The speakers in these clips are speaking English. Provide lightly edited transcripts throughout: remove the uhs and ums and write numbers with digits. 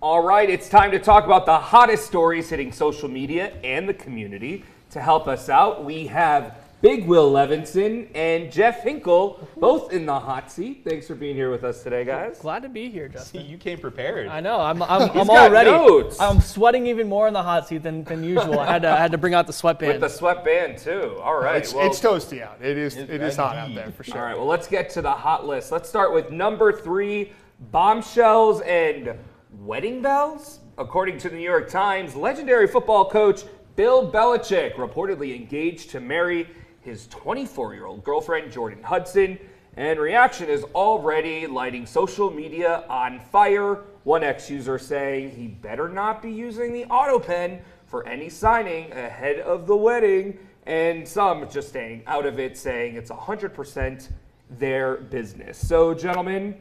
All right, it's time to talk about the hottest stories hitting social media and the community. To help us out, we have Big Will Levinson and Jeff Hinkle, both in the hot seat. Thanks for being here with us today, guys. Glad to be here, Justin. See, you came prepared. I know. I'm He's all got ready. notes. I'm sweating even more in the hot seat than usual. I had to bring out the sweatband. With the sweatband, too. All right. It's toasty out. It is hot out there for sure. All right, well, let's get to the hot list. Let's start with number 3, bombshells and wedding bells. According to the New York Times, legendary football coach Bill Belichick reportedly engaged to marry his 24-year-old girlfriend, Jordan Hudson, and reaction is already lighting social media on fire. One ex-user saying he better not be using the auto pen for any signing ahead of the wedding, and some just staying out of it, saying it's 100% their business. So, gentlemen,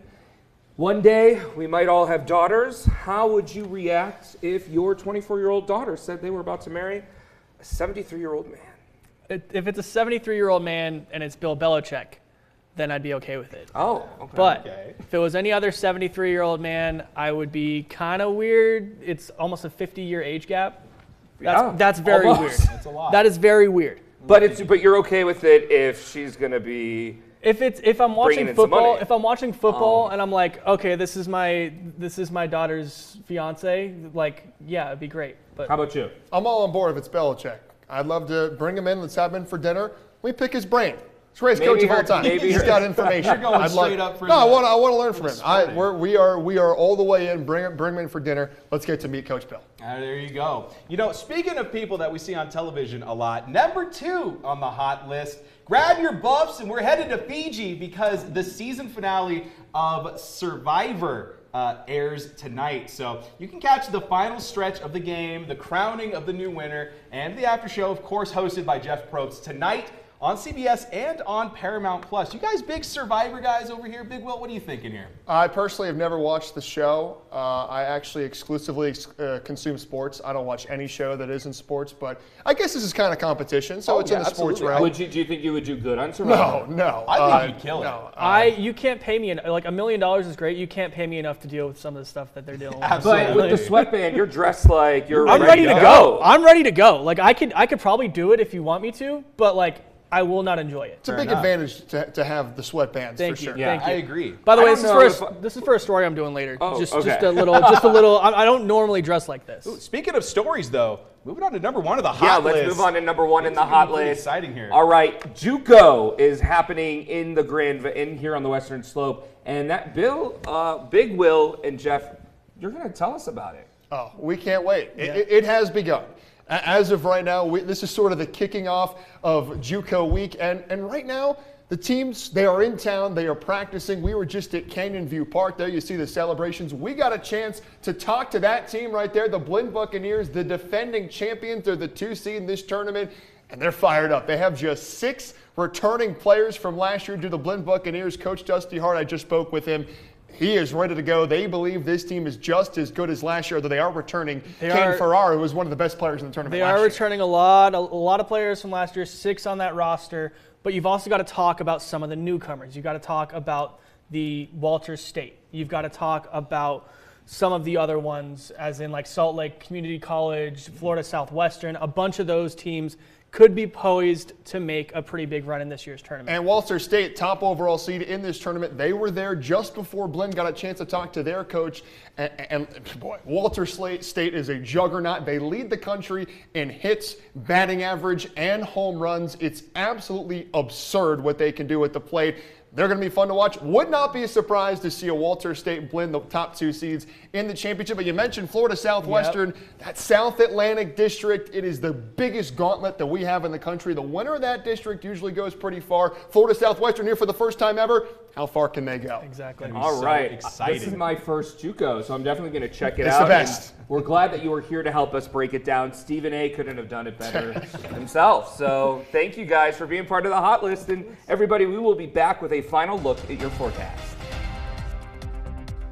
one day we might all have daughters. How would you react if your 24-year-old daughter said they were about to marry a 73-year-old man? If it's a 73-year-old man and it's Bill Belichick, then I'd be okay with it. Oh, okay. But if it was any other 73-year-old man, I would be kind of weird. It's almost a 50-year age gap. That's very weird. That's a lot. That is very weird. But you're okay with it if she's gonna be. If I'm watching in some football, money. if I'm watching football and I'm like, okay, this is my daughter's fiance, like, yeah, it'd be great. But How about you? I'm all on board if it's Belichick. I'd love to bring him in. Let's have him in for dinner. We pick his brain. He's the greatest coach of all time. He's got information. You're going straight up for No, that. I want to learn from him. We are all the way in. Bring him in for dinner. Let's get to meet Coach Bill. There you go. You know, speaking of people that we see on television a lot, number 2 on the hot list, grab your buffs and we're headed to Fiji because the season finale of Survivor airs tonight. So you can catch the final stretch of the game, the crowning of the new winner, and the after show, of course, hosted by Jeff Probst tonight on CBS and on Paramount Plus. You guys big Survivor guys over here? Big Will, what are you thinking here? I personally have never watched the show. I actually exclusively consume sports. I don't watch any show that isn't sports, but I guess this is kind of competition, so it's in the sports realm. Do you think you would do good on Survivor? No. I think you'd kill it. you can't pay me like $1 million is great. You can't pay me enough to deal with some of the stuff that they're dealing with. Absolutely. But with the sweatband, you're dressed like you're I'm ready to go. I'm ready to go. Like I could probably do it if you want me to, but like I will not enjoy it. It's a big advantage to have the sweatbands for sure. Yeah, Thank you. I agree. By the way, don't this is for a story I'm doing later. Oh, just okay. a little. I don't normally dress like this. Speaking of stories, though, moving on to number 1 of the Yeah, hot list. let's move on to number 1 in the hot Pretty list. exciting here. All right, Juco is happening in the in here on the Western Slope, and that Big Will and Jeff, you're going to tell us about it. Oh, we can't wait. It has begun. As of right now, this is sort of the kicking off of Juco week. And right now, the teams, they are in town. They are practicing. We were just at Canyon View Park. There you see the celebrations. We got a chance to talk to that team right there, the Blinn Buccaneers, the defending champions. They're the 2 seed in this tournament, and they're fired up. They have just 6 returning players from last year to the Blinn Buccaneers. Coach Dusty Hart, I just spoke with him. He is ready to go. They believe this team is just as good as last year, though they are returning Kane Farrar, who was one of the best players in the tournament last year. They are returning a lot of players from last year, 6 on that roster. But you've also got to talk about some of the newcomers. You've got to talk about the Walters State. You've got to talk about some of the other ones, as in like Salt Lake Community College, Florida Southwestern. A bunch of those teams could be poised to make a pretty big run in this year's tournament. And Walters State, top overall seed in this tournament. They were there just before Blinn got a chance to talk to their coach. And boy, Walters State is a juggernaut. They lead the country in hits, batting average, and home runs. It's absolutely absurd what they can do at the plate. They're going to be fun to watch. Would not be a surprise to see a Walters State Blinn, the top 2 seeds in the championship. But you mentioned Florida Southwestern, that South Atlantic district. It is the biggest gauntlet that we have in the country. The winner of that district usually goes pretty far. Florida Southwestern here for the first time ever. How far can they go? Exactly. All right. Exciting. This is my first Juco, so I'm definitely going to check it It's out. the best. And we're glad that you were here to help us break it down. Stephen A. couldn't have done it better himself. So thank you guys for being part of the hot list. And everybody, we will be back with a final look at your forecast.